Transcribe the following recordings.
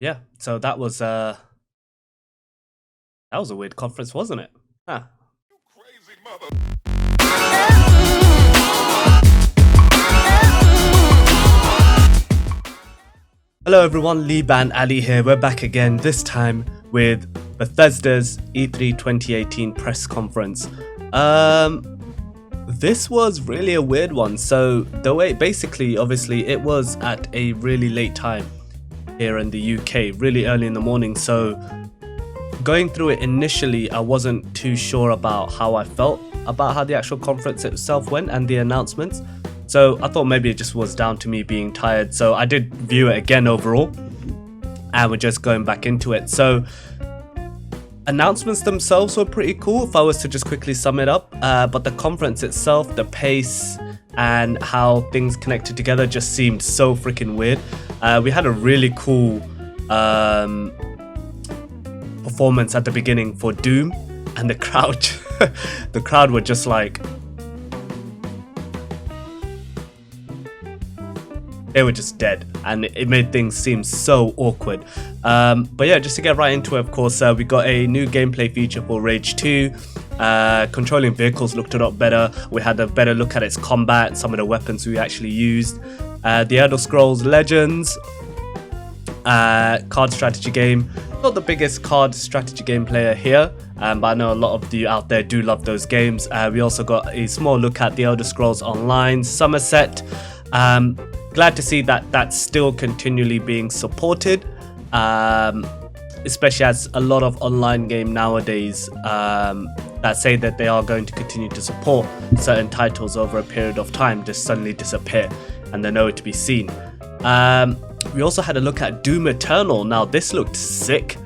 yeah, so that was a weird conference, wasn't it? Huh. Hello everyone, Liban Ali here. We're back again, this time with Bethesda's E3 2018 press conference. This was really a weird one. So the way, basically, obviously, it was at a really late time here in the UK, really early in the morning. So going through it initially, I wasn't too sure about how I felt about how the actual conference itself went and the announcements. So I thought maybe it just was down to me being tired. So I did view it again overall, and we're just going back into it. So announcements themselves were pretty cool if I was to just quickly sum it up. But the conference itself, the pace and how things connected together just seemed so freaking weird. We had a really cool performance at the beginning for Doom, and the crowd the crowd were just like, they were just dead, and it made things seem so awkward. But yeah, just to get right into it, of course, we got a new gameplay feature for Rage 2. Controlling vehicles looked a lot better. We had a better look at its combat, some of the weapons we actually used. The Elder Scrolls Legends card strategy game. Not the biggest card strategy game player here, but I know a lot of you out there do love those games. We also got a small look at the Elder Scrolls Online Somerset. Glad to see that that's still continually being supported, especially as a lot of online games nowadays that say that they are going to continue to support certain titles over a period of time just suddenly disappear and they're nowhere to be seen. We also had a look at Doom Eternal. Now this looked sick.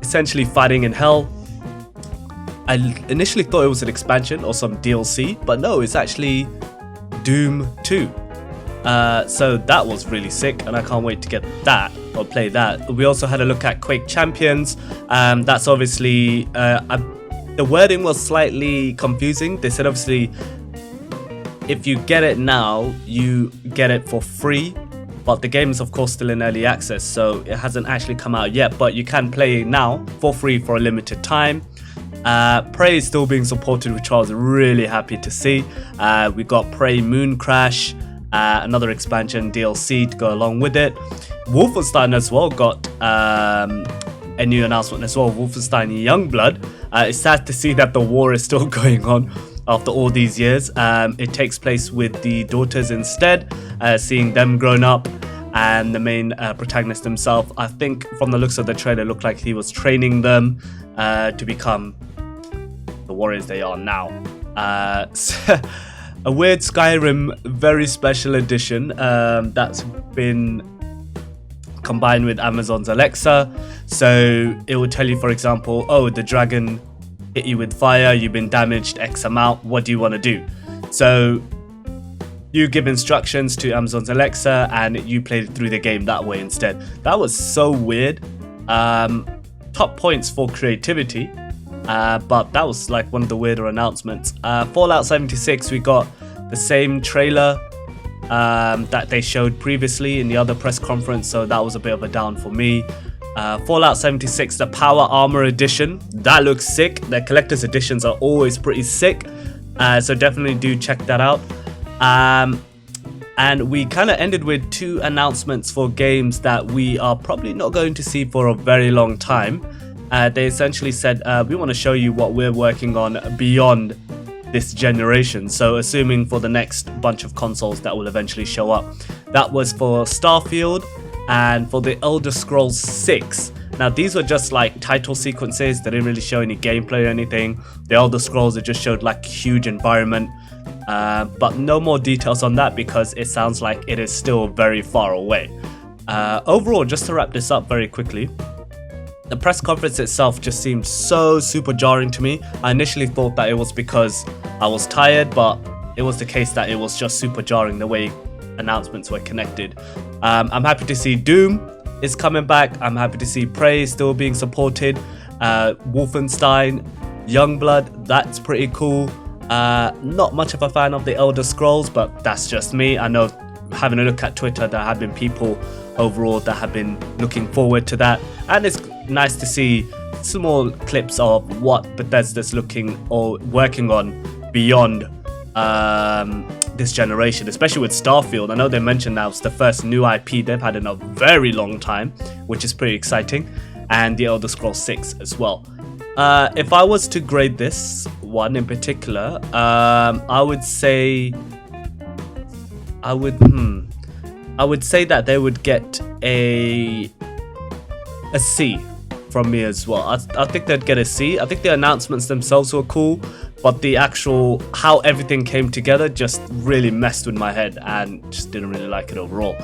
Essentially fighting in hell. I initially thought it was an expansion or some DLC, but no, it's actually Doom 2. So that was really sick, and I can't wait to get that or play that. We also had a look at Quake Champions. That's obviously the wording was slightly confusing. They said obviously if you get it now, you get it for free, but the game is of course still in early access, so it hasn't actually come out yet, but you can play it now for free for a limited time. Prey is still being supported, which I was really happy to see. We got Prey Moon Crash, another expansion DLC to go along with it. Wolfenstein as well got a new announcement as well, Wolfenstein Youngblood. It's sad to see that the war is still going on after all these years. It takes place with the daughters instead, seeing them grown up, and the main protagonist himself, I think from the looks of the trailer, looked like he was training them to become the warriors they are now. A weird Skyrim very special edition that's been combined with Amazon's Alexa. So it will tell you, for example, oh, the dragon hit you with fire, you've been damaged X amount, what do you want to do? So you give instructions to Amazon's Alexa and you play through the game that way instead. That was so weird. Top points for creativity, but that was like one of the weirder announcements. Fallout 76, we got the same trailer that they showed previously in the other press conference, so that was a bit of a down for me. Fallout 76, the Power Armor Edition, that looks sick. The collector's editions are always pretty sick, so definitely do check that out. And we kind of ended with two announcements for games that we are probably not going to see for a very long time. They essentially said, we want to show you what we're working on beyond this generation. So assuming for the next bunch of consoles that will eventually show up. That was for Starfield and for the Elder Scrolls 6. Now these were just like title sequences. They didn't really show any gameplay or anything. The Elder Scrolls, it just showed like huge environment. But no more details on that because it sounds like it is still very far away. Overall, just to wrap this up very quickly, the press conference itself just seemed so super jarring to me. I initially thought that it was because I was tired, but it was the case that it was just super jarring the way announcements were connected. I'm happy to see Doom is coming back. I'm happy to see Prey still being supported. Wolfenstein, Youngblood, that's pretty cool. Not much of a fan of the Elder Scrolls, but that's just me. I know having a look at Twitter, there have been people overall that have been looking forward to that, and it's nice to see small clips of what Bethesda's looking or working on beyond this generation, especially with Starfield. I know they mentioned now it's the first new IP they've had in a very long time, which is pretty exciting, and the Elder Scrolls 6 as well. If I was to grade this one in particular, I would say that they would get a C from me as well. I think they'd get a C. I think the announcements themselves were cool, but the actual how everything came together just really messed with my head and just didn't really like it overall.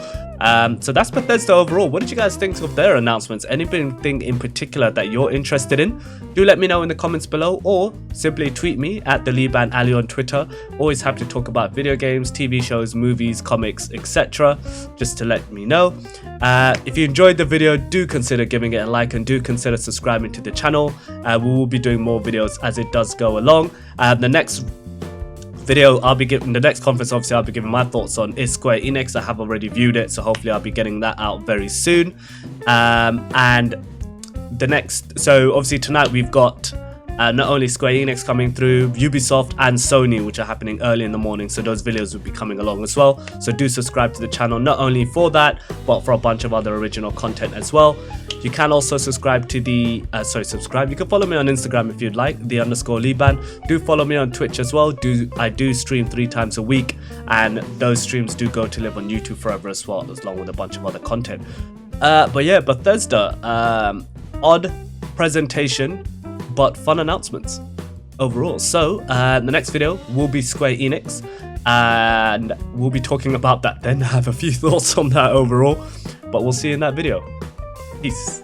So that's Bethesda overall. What did you guys think of their announcements? Anything in particular that you're interested in? Do let me know in the comments below, or simply tweet me at the Liban Ali on Twitter. Always happy to talk about video games, TV shows, movies, comics, etc. Just to let me know. If you enjoyed the video, do consider giving it a like and do consider subscribing to the channel. We will be doing more videos as it does go along. The next video I'll be giving, the next conference obviously I'll be giving my thoughts on is Square Enix. I have already viewed it, so hopefully I'll be getting that out very soon. And the next, so obviously tonight we've got not only Square Enix coming through, Ubisoft and Sony, which are happening early in the morning, so those videos will be coming along as well. So do subscribe to the channel, not only for that, but for a bunch of other original content as well. You can also subscribe to the, you can follow me on Instagram if you'd like, _Liban. Do follow me on Twitch as well. I do stream 3 times a week, and those streams do go to live on YouTube forever as well, along with a bunch of other content. But yeah, Bethesda, odd presentation, but fun announcements overall. So the next video will be Square Enix, and we'll be talking about that then. I have a few thoughts on that overall, but we'll see you in that video. Peace.